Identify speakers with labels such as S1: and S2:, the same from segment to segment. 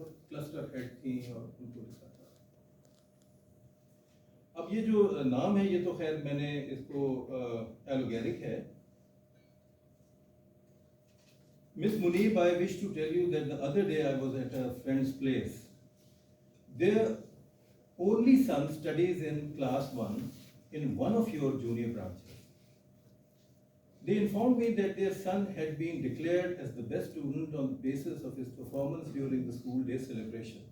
S1: और cluster head थी और उनको लिखा था। अब ये जो नाम है ये तो खैर मैंने इसको एलोगेरिक है। Miss Munib, I wish to tell you that the other day I was at a friend's place. Their only son studies in class 1 in one of your junior branches. They informed me that their son had been declared as the best student on the basis of his performance during the school day celebration.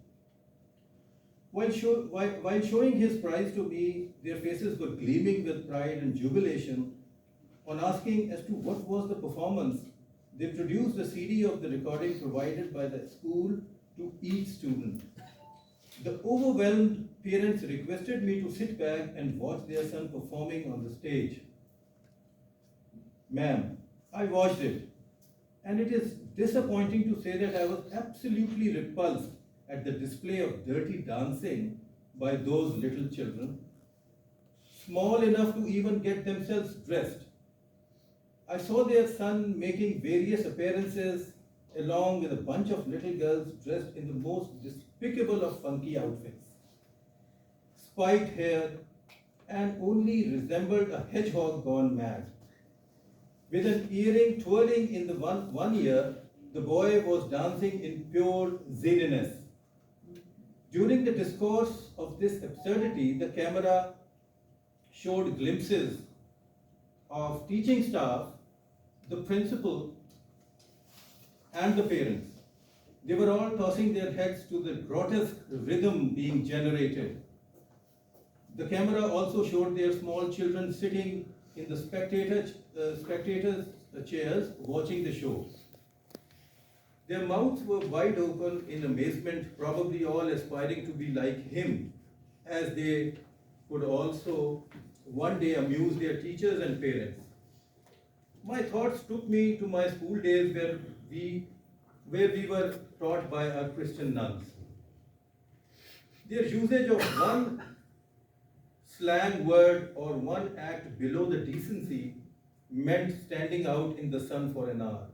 S1: While showing his prize to me, their faces were gleaming with pride and jubilation. On asking as to what was the performance, they produced a CD of the recording provided by the school to each student. The overwhelmed parents requested me to sit back and watch their son performing on the stage. Ma'am, I watched it, and it is disappointing to say that I was absolutely repulsed at the display of dirty dancing by those little children, small enough to even get themselves dressed. I saw their son making various appearances along with a bunch of little girls dressed in the most despicable of funky outfits. Spiked hair and only resembled a hedgehog gone mad. With an earring twirling in the one ear, the boy was dancing in pure zaniness. During the discourse of this absurdity, the camera showed glimpses of teaching staff, the principal, and the parents. They were all tossing their heads to the grotesque rhythm being generated. The camera also showed their small children sitting in the spectators' chairs watching the show. Their mouths were wide open in amazement, probably all aspiring to be like him, as they could also one day amuse their teachers and parents. My thoughts took me to my school days where we were taught by our Christian nuns. Their usage of one slang word or one act below the decency meant standing out in the sun for an hour.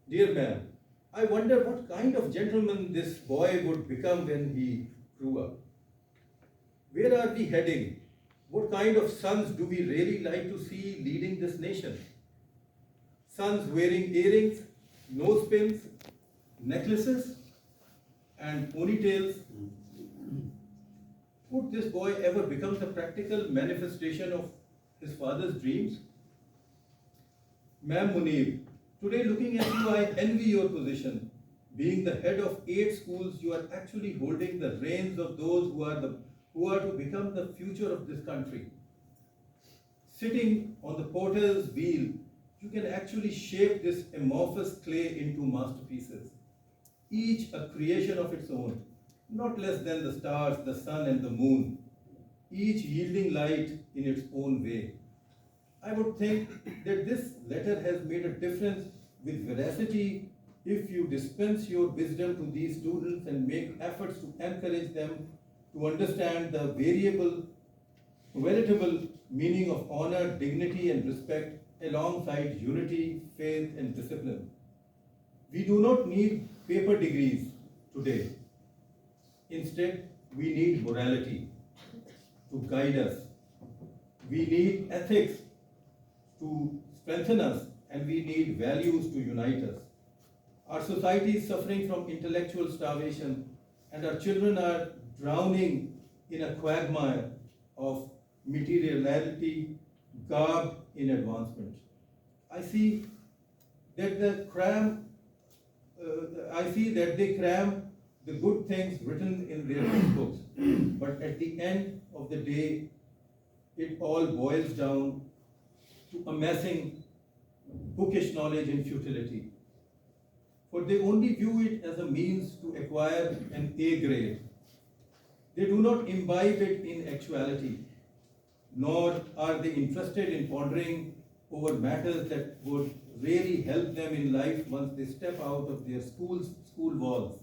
S1: Dear ma'am, I wonder what kind of gentleman this boy would become when he grew up. Where are we heading? What kind of sons do we really like to see leading this nation? Sons wearing earrings, nose pins, necklaces, and ponytails. Would this boy ever become the practical manifestation of his father's dreams? Ma'am Munib, today looking at you, I envy your position. Being the head of 8 schools, you are actually holding the reins of those who are to become the future of this country. Sitting on the potter's wheel, you can actually shape this amorphous clay into masterpieces, each a creation of its own, not less than the stars, the sun, and the moon, each yielding light in its own way. I would think that this letter has made a difference with veracity if you dispense your wisdom to these students and make efforts to encourage them to understand the veritable meaning of honor, dignity, and respect alongside unity, faith, and discipline. We do not need paper degrees today. Instead, we need morality to guide us. We need ethics to strengthen us, and we need values to unite us. Our society is suffering from intellectual starvation, and our children are drowning in a quagmire of materiality, garb in advancement. I see that they cram the good things written in their textbooks, but at the end of the day, it all boils down to amassing bookish knowledge in futility. For they only view it as a means to acquire an A grade. They do not imbibe it in actuality, nor are they interested in pondering over matters that would really help them in life once they step out of their school walls.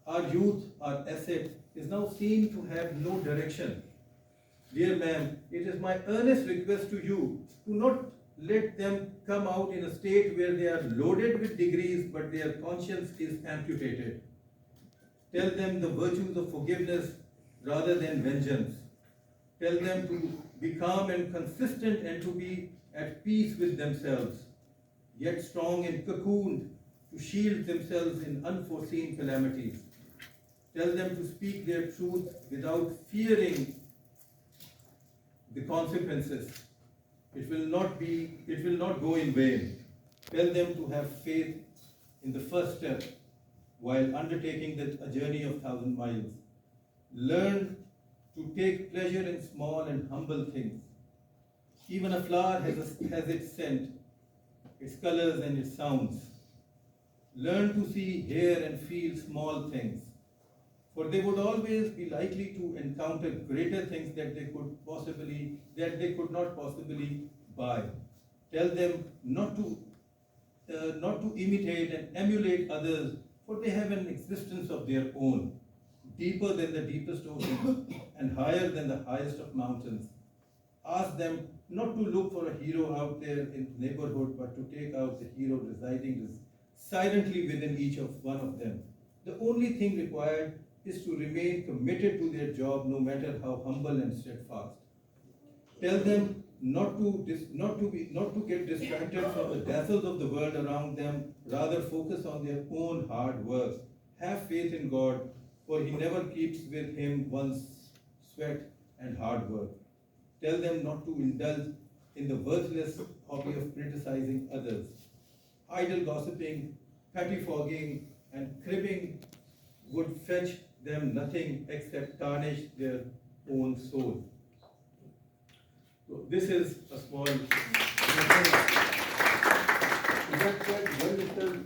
S1: Our youth, our asset, is now seen to have no direction. Dear ma'am, it is my earnest request to you to not let them come out in a state where they are loaded with degrees but their conscience is amputated. Tell them the virtues of forgiveness rather than vengeance. Tell them to be calm and consistent and to be at peace with themselves, yet strong and cocooned to shield themselves in unforeseen calamities. Tell them to speak their truth without fearing the consequences. It will not go in vain. Tell them to have faith in the first step while undertaking a journey of 1,000 miles. Learn to take pleasure in small and humble things. Even a flower has its scent, its colors and its sounds. Learn to see, hear and feel small things, for they would always be likely to encounter greater things that they could not possibly buy. Tell them not to imitate and emulate others, for they have an existence of their own, deeper than the deepest ocean and higher than the highest of mountains. Ask them not to look for a hero out there in the neighborhood, but to take out the hero residing silently within each of one of them. The only thing required is to remain committed to their job, no matter how humble and steadfast. Tell them not to get distracted from the dazzles of the world around them. Rather, focus on their own hard work. Have faith in God, for He never keeps with Him one's sweat and hard work. Tell them not to indulge in the worthless hobby of criticizing others. Idle gossiping, pettifogging, and cribbing would fetch them nothing except tarnish their own soul. So this is a small.
S2: That said, well, Mr.